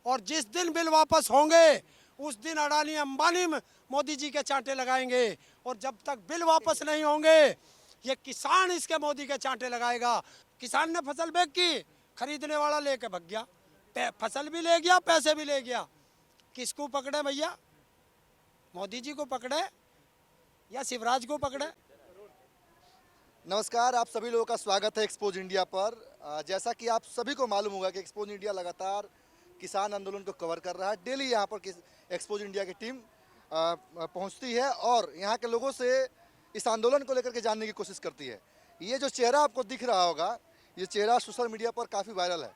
और जिस दिन बिल वापस होंगे उस दिन अडानी अंबानी मोदी जी के चांटे लगाएंगे। और जब तक बिल वापस नहीं होंगे ये किसान इसके मोदी के चांटे लगाएगा। किसान ने फसल बेच की, खरीदने वाला लेके भाग गया, फसल भी ले गया, पैसे भी ले गया। किसको पकड़े भैया? मोदी जी को पकड़े या शिवराज को पकड़े? नमस्कार, आप सभी लोगों का स्वागत है एक्सपोज इंडिया पर। जैसा कि आप सभी को मालूम होगा कि एक्सपोज इंडिया लगातार किसान आंदोलन को कवर कर रहा है। डेली यहाँ पर एक्सपोज इंडिया की टीम पहुँचती है और यहाँ के लोगों से इस आंदोलन को लेकर के जानने की कोशिश करती है। ये जो चेहरा आपको दिख रहा होगा, ये चेहरा सोशल मीडिया पर काफ़ी वायरल है।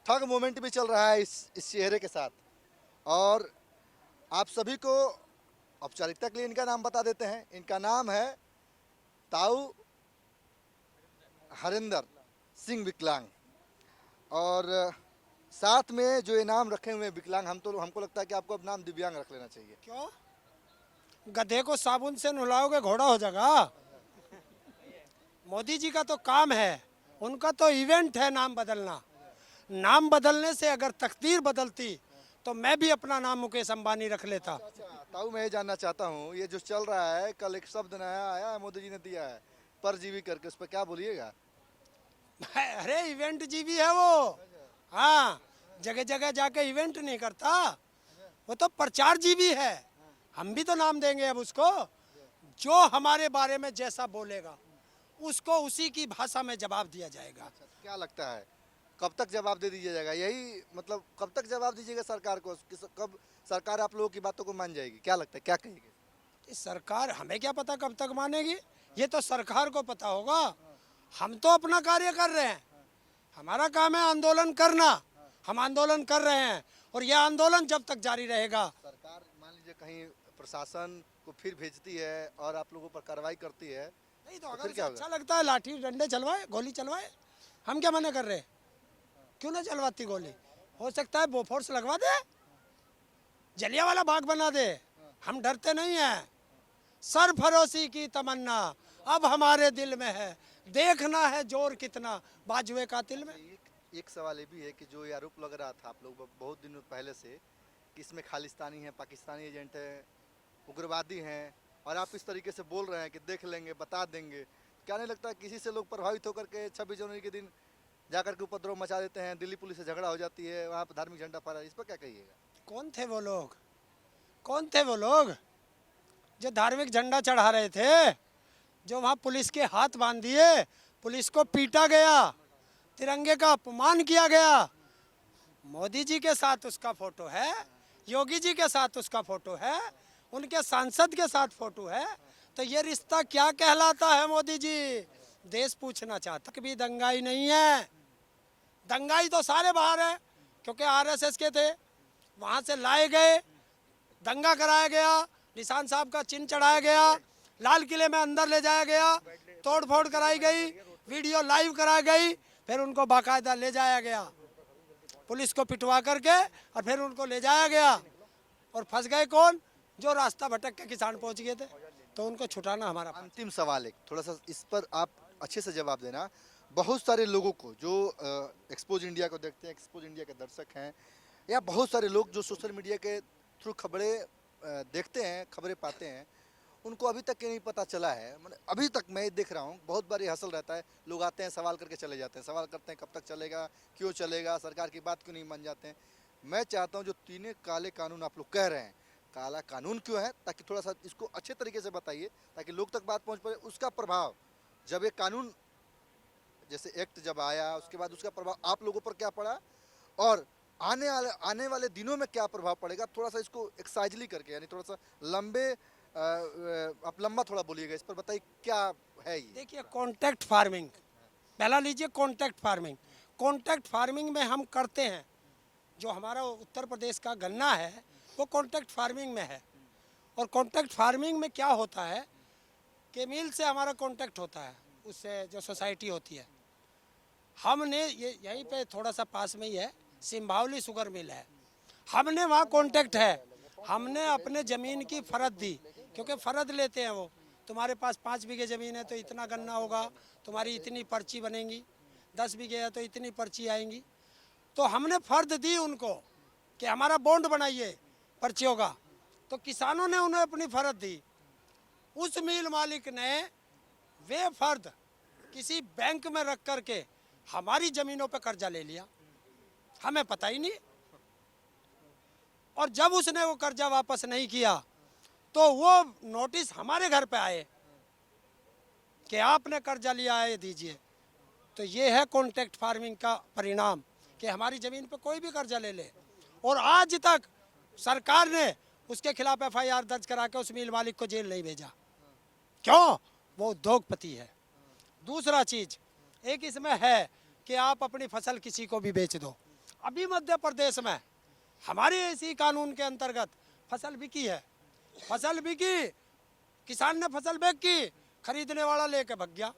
ठग मोमेंट भी चल रहा है इस चेहरे के साथ। और आप सभी को औपचारिकता के लिए इनका नाम बता देते हैं। इनका नाम है ताऊ हरिंदर सिंह विकलांग। और साथ में जो ये नाम रखे हुए हैं विकलांग, हमको लगता है कि आपको अब नाम दिव्यांग रख लेना चाहिए। क्यों? गधे को साबुन से नहलाओगे घोड़ा हो जाएगा? मोदी जी का तो काम है, उनका तो इवेंट है नाम बदलना। नाम बदलने से अगर तकदीर बदलती तो मैं भी अपना नाम मुकेश अंबानी रख लेता। ताऊ, मैं ये जानना चाहता हूँ, ये जो चल रहा है, कल एक शब्द नया आया है, मोदी जी ने दिया है परजीवी करके, उस पर क्या बोलिएगा? अरे इवेंट जीवी है वो। हाँ, जगह जगह जाके इवेंट नहीं करता, वो तो प्रचार जीवी है। हम भी तो नाम देंगे अब उसको। जो हमारे बारे में जैसा बोलेगा उसको उसी की भाषा में जवाब दिया जाएगा। क्या लगता है कब तक जवाब दे दीजिए जाएगा? यही मतलब कब तक जवाब दीजिएगा सरकार को? कब सरकार आप लोगों की बातों को मान जाएगी? क्या लगता है, क्या कहेगी? सरकार हमें क्या पता कब तक मानेगी, ये तो सरकार को पता होगा। हम तो अपना कार्य कर रहे हैं, हमारा काम है आंदोलन करना। हम आंदोलन कर रहे हैं और यह आंदोलन जब तक जारी रहेगा। सरकार मान लीजिए कहीं प्रशासन को फिर भेजती है और आप लोगों पर कार्रवाई करती है, नहीं तो फिर अगर क्या अच्छा लगता है लाठी डंडे चलवाए, गोली चलवाए, हम क्या मना कर रहे? क्यों ना चलवाती गोली? हो सकता है बोफोर्स लगवा दे, जलियांवाला बाग बना दे। हम डरते नहीं हैं। सरफरोशी की तमन्ना अब हमारे दिल में है, देखना है जोर कितना बाजुए कातिल में। एक सवाल ये भी है कि जो ये आरोप लग रहा था आप लोग बहुत दिनों पहले से कि इसमें खालिस्तानी है, पाकिस्तानी एजेंट है, उग्रवादी हैं, और आप इस तरीके से बोल रहे हैं कि देख लेंगे, बता देंगे, क्या नहीं लगता किसी से लोग प्रभावित होकर के 26 जनवरी के दिन जाकर के उपद्रव मचा देते हैं, दिल्ली पुलिस से झगड़ा हो जाती है, वहाँ पर धार्मिक झंडा फहरा, इस पर क्या कहिएगा? कौन थे वो लोग? कौन थे वो लोग जो धार्मिक झंडा चढ़ा रहे थे? जो वहाँ पुलिस के हाथ बांध दिए, पुलिस को पीटा गया, तिरंगे का अपमान किया गया। मोदी जी के साथ उसका फोटो है, योगी जी के साथ उसका फोटो है, उनके सांसद के साथ फोटो है। तो ये रिश्ता क्या कहलाता है? मोदी जी देश पूछना चाहता कि भी दंगाई नहीं है। दंगाई तो सारे बाहर है क्योंकि आरएसएस के थे, वहाँ से लाए गए, दंगा कराया गया, निशान साहब का चिन्ह चढ़ाया गया, लाल किले में अंदर ले जाया गया, तोड़ फोड़ कराई गई, वीडियो लाइव कराई गई, फिर उनको बाकायदा ले जाया गया पुलिस को पिटवा करके, और फिर उनको ले जाया गया। और फंस गए कौन? जो रास्ता भटक के किसान पहुंच गए थे, तो उनको छुटाना हमारा। अंतिम सवाल एक थोड़ा सा इस पर आप अच्छे से जवाब देना। बहुत सारे लोगों को जो एक्सपोज इंडिया को देखते हैं, एक्सपोज इंडिया के दर्शक हैं, या बहुत सारे लोग जो सोशल मीडिया के थ्रू खबरें देखते हैं, खबरें पाते हैं, उनको अभी तक ये नहीं पता चला है। मतलब अभी तक मैं देख रहा हूँ बहुत बार ये हसल रहता है, लोग आते हैं सवाल करके चले जाते हैं, सवाल करते हैं कब तक चलेगा, क्यों चलेगा, सरकार की बात क्यों नहीं मान जाते हैं। मैं चाहता हूँ जो तीनों काले कानून आप लोग कह रहे हैं, काला कानून क्यों है, ताकि थोड़ा सा इसको अच्छे तरीके से बताइए ताकि लोग तक बात पहुँच पाए। उसका प्रभाव जब ये कानून जैसे एक्ट जब आया उसके बाद उसका प्रभाव आप लोगों पर क्या पड़ा, और आने वाले दिनों में क्या प्रभाव पड़ेगा, थोड़ा सा इसको एक्साइजली करके, यानी थोड़ा सा लंबे आप लंबा थोड़ा बोलिएगा, इस पर बताइए क्या है ये। देखिए, कॉन्ट्रैक्ट फार्मिंग पहला लीजिए। कॉन्ट्रैक्ट फार्मिंग, कॉन्ट्रैक्ट फार्मिंग में हम करते हैं, जो हमारा उत्तर प्रदेश का गन्ना है वो कॉन्ट्रैक्ट फार्मिंग में है। और कॉन्ट्रैक्ट फार्मिंग में क्या होता है कि मिल से हमारा कॉन्ट्रैक्ट होता है, उससे जो सोसाइटी होती है, हमने ये यहीं पे थोड़ा सा पास में ही है, सिंभावली शुगर मिल है, हमने वहाँ कॉन्ट्रैक्ट है, हमने अपने ज़मीन की फ़रद दी, क्योंकि फ़रद लेते हैं वो, तुम्हारे पास 5 बीघे ज़मीन है तो इतना गन्ना होगा, तुम्हारी इतनी पर्ची बनेंगी, 10 बीघे है तो इतनी पर्ची आएंगी। तो हमने फ़र्द दी उनको कि हमारा बॉन्ड बनाइए पर्चियों का, तो किसानों ने उन्हें अपनी फर्द दी। उस मिल मालिक ने वे फर्द किसी बैंक में रख करके हमारी जमीनों पे कर्जा ले लिया, हमें पता ही नहीं। और जब उसने वो कर्जा वापस नहीं किया तो वो नोटिस हमारे घर पे आए कि आपने कर्जा लिया है, दीजिए। तो ये है कॉन्ट्रैक्ट फार्मिंग का परिणाम कि हमारी ज़मीन पे कोई भी कर्जा ले ले। और आज तक सरकार ने उसके खिलाफ एफआईआर दर्ज करा के उस मिल मालिक को जेल नहीं भेजा। क्यों? वो उद्योगपति है। दूसरा चीज एक इसमें है कि आप अपनी फसल किसी को भी बेच दो। अभी मध्य प्रदेश में हमारे इसी कानून के अंतर्गत फसल बिकी है, फसल बिकी, किसान ने फसल बेच की, खरीदने वाला लेके भाग गया,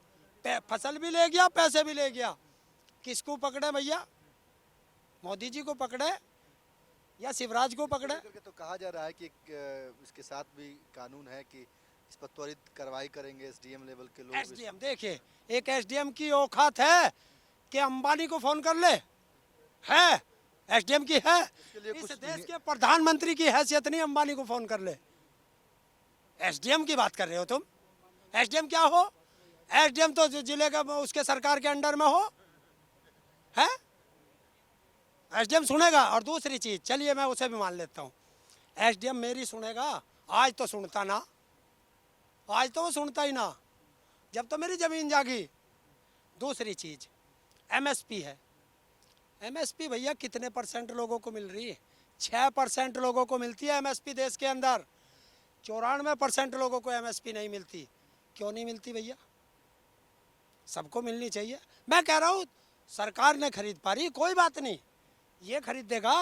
फसल भी ले गया, पैसे भी ले गया। किसको पकड़े भैया? मोदी जी को पकड़े या शिवराज को पकड़े? तो कहा जा रहा है कि इसके साथ भी कानून है कि इस पर त्वरित कार्रवाई करेंगे एसडीएम लेवल के लोग। एसडीएम, देखिए एक एसडीएम की औकात है कि अंबानी को फोन कर ले, है एसडीएम की है। इस देश के प्रधानमंत्री की हैसियत नहीं अंबानी को फोन कर ले। एसडीएम की बात कर रहे हो तुम? एसडीएम क्या हो? एसडीएम तो जिले का उसके सरकार के अंडर में हो, है एसडीएम सुनेगा। और दूसरी चीज, चलिए मैं उसे भी मान लेता हूँ, एसडीएम मेरी सुनेगा, आज तो सुनता ना, आज तो वो सुनता ही ना, जब तो मेरी जमीन जागी। दूसरी चीज एमएसपी है। एमएसपी भैया कितने % लोगों को मिल रही है? 6% लोगों को मिलती है एमएसपी देश के अंदर। 94% लोगों को एमएसपी नहीं मिलती। क्यों नहीं मिलती भैया? सबको मिलनी चाहिए। मैं कह रहा हूँ सरकार ने खरीद पा रही, कोई बात नहीं, ये खरीद देगा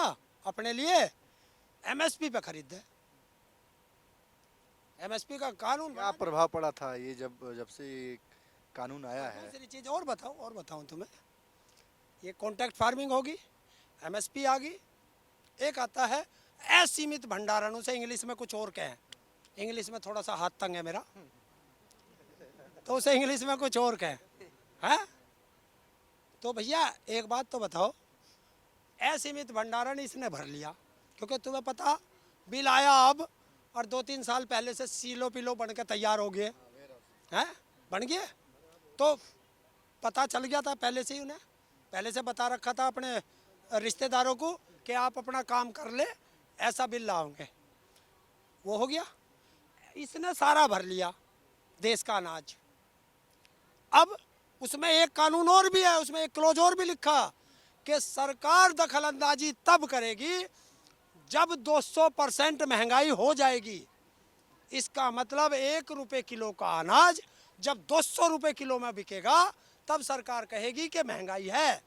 अपने लिए, एमएसपी पे खरीद दे। एमएसपी का कानून क्या प्रभाव पड़ा था ये जब से ये कानून आया है? दूसरी चीज और बताऊं तुम्हें, ये कॉन्ट्रैक्ट फार्मिंग होगी, एमएसपी आ गई, एक आता है असीमित भंडारण, उसे इंग्लिश में कुछ और कहें, इंग्लिश में थोड़ा सा हाथ तंग है मेरा, तो उसे इंग्लिश में कुछ और कहें, है? तो भैया एक बात तो बताओ, असीमित भंडारण इसने भर लिया, क्योंकि तुम्हें पता बिल आया अब, और 2-3 साल पहले से सीलो पिलो बन के तैयार हो गए हैं, बन गए। तो पता चल गया था पहले से ही, उन्हें पहले से बता रखा था अपने रिश्तेदारों को कि आप अपना काम कर ले, ऐसा बिल लाओगे, वो हो गया। इसने सारा भर लिया देश का अनाज। अब उसमें एक कानून और भी है, उसमें एक क्लोज और भी लिखा कि सरकार दखल अंदाजी तब करेगी जब 200% महंगाई हो जाएगी। इसका मतलब 1 रुपए किलो का अनाज जब 200 रुपए किलो में बिकेगा तब सरकार कहेगी कि महंगाई है।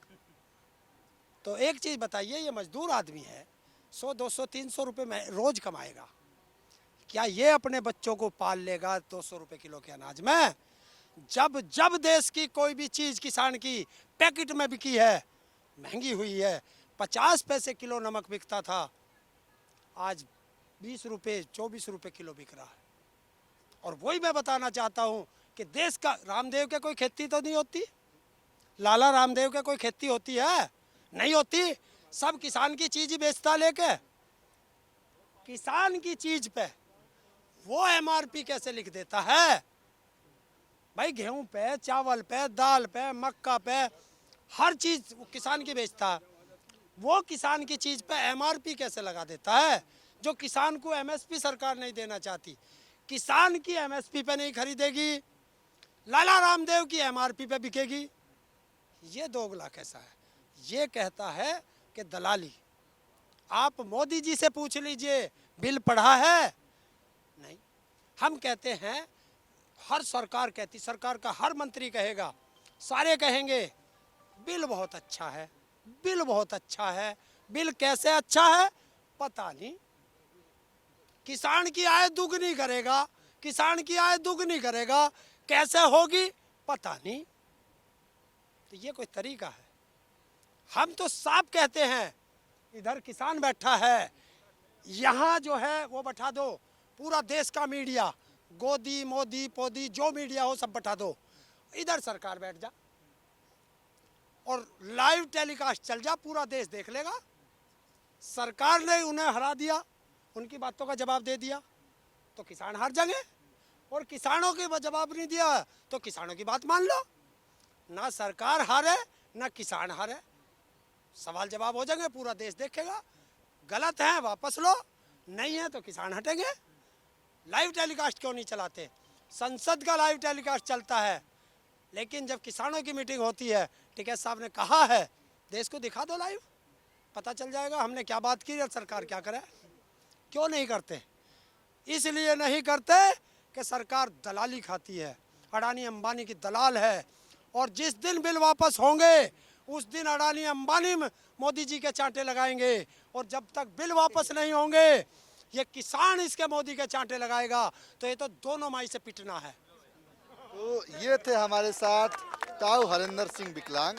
तो एक चीज बताइए, ये मजदूर आदमी है, 100, 200, 300 रुपए में रोज कमाएगा, क्या ये अपने बच्चों को पाल लेगा 200 रुपए किलो के अनाज में? जब देश की कोई भी चीज किसान की पैकेट में बिकी है, महंगी हुई है, 50 पैसे किलो नमक बिकता था, आज 20 रुपए 24 रुपए किलो बिक रहा है। और वही मैं बताना चाहता हूँ कि देश का, रामदेव के कोई खेती तो नहीं होती, लाला रामदेव के कोई खेती होती है? नहीं होती। सब किसान की चीज ही बेचता लेके। किसान की चीज पे वो एमआरपी कैसे लिख देता है भाई? गेहूं पे, चावल पे, दाल पे, मक्का पे, हर चीज किसान की बेचता है। वो किसान की चीज पे एमआरपी कैसे लगा देता है, जो किसान को एमएसपी सरकार नहीं देना चाहती? किसान की एमएसपी पे नहीं खरीदेगी, लाला रामदेव की एमआरपी पे बिकेगी। ये दोगला कैसा है? ये कहता है कि दलाली। आप मोदी जी से पूछ लीजिए, बिल पढ़ा है? नहीं। हम कहते हैं, हर सरकार कहती, सरकार का हर मंत्री कहेगा, सारे कहेंगे बिल बहुत अच्छा है, बिल बहुत अच्छा है। बिल कैसे अच्छा है पता नहीं। किसान की आय दुगनी करेगा, किसान की आय दुगनी करेगा, कैसे होगी पता नहीं। तो ये कोई तरीका है? हम तो साफ कहते हैं, इधर किसान बैठा है, यहाँ जो है वो बैठा दो, पूरा देश का मीडिया, गोदी मोदी पोदी जो मीडिया हो सब बैठा दो, इधर सरकार बैठ जा और लाइव टेलीकास्ट चल जा, पूरा देश देख लेगा। सरकार ने उन्हें हरा दिया, उनकी बातों का जवाब दे दिया, तो किसान हार जाएंगे। और किसानों के जवाब नहीं दिया तो किसानों की बात मान लो। ना सरकार हारे ना किसान हारे, सवाल जवाब हो जाएंगे, पूरा देश देखेगा। गलत है वापस लो, नहीं है तो किसान हटेंगे। लाइव टेलीकास्ट क्यों नहीं चलाते? संसद का लाइव टेलीकास्ट चलता है, लेकिन जब किसानों की मीटिंग होती है, टिकैत साहब ने कहा है, देश को दिखा दो लाइव, पता चल जाएगा हमने क्या बात की और सरकार क्या करे। क्यों नहीं करते? इसलिए नहीं करते कि सरकार दलाली खाती है, अडानी अंबानी की दलाल है। और जिस दिन बिल वापस होंगे उस दिन अडानी अंबानी मोदी जी के चांटे लगाएंगे, और जब तक बिल वापस नहीं होंगे ये किसान इसके मोदी के चांटे लगाएगा। तो ये तो दोनों माई से पिटना है। तो ये थे हमारे साथ ताऊ हरिंदर सिंह विकलांग,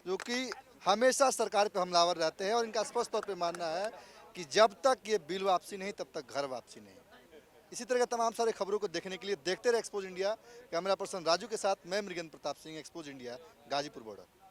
जो कि हमेशा सरकार पे हमलावर रहते हैं और इनका स्पष्ट तौर पे मानना है कि जब तक ये बिल वापसी नहीं तब तक घर वापसी नहीं। इसी तरह के तमाम सारे खबरों को देखने के लिए देखते रहे expose India. Camera person Raju के साथ मैं Mrigendra Pratap Singh, expose India, Ghazipur border.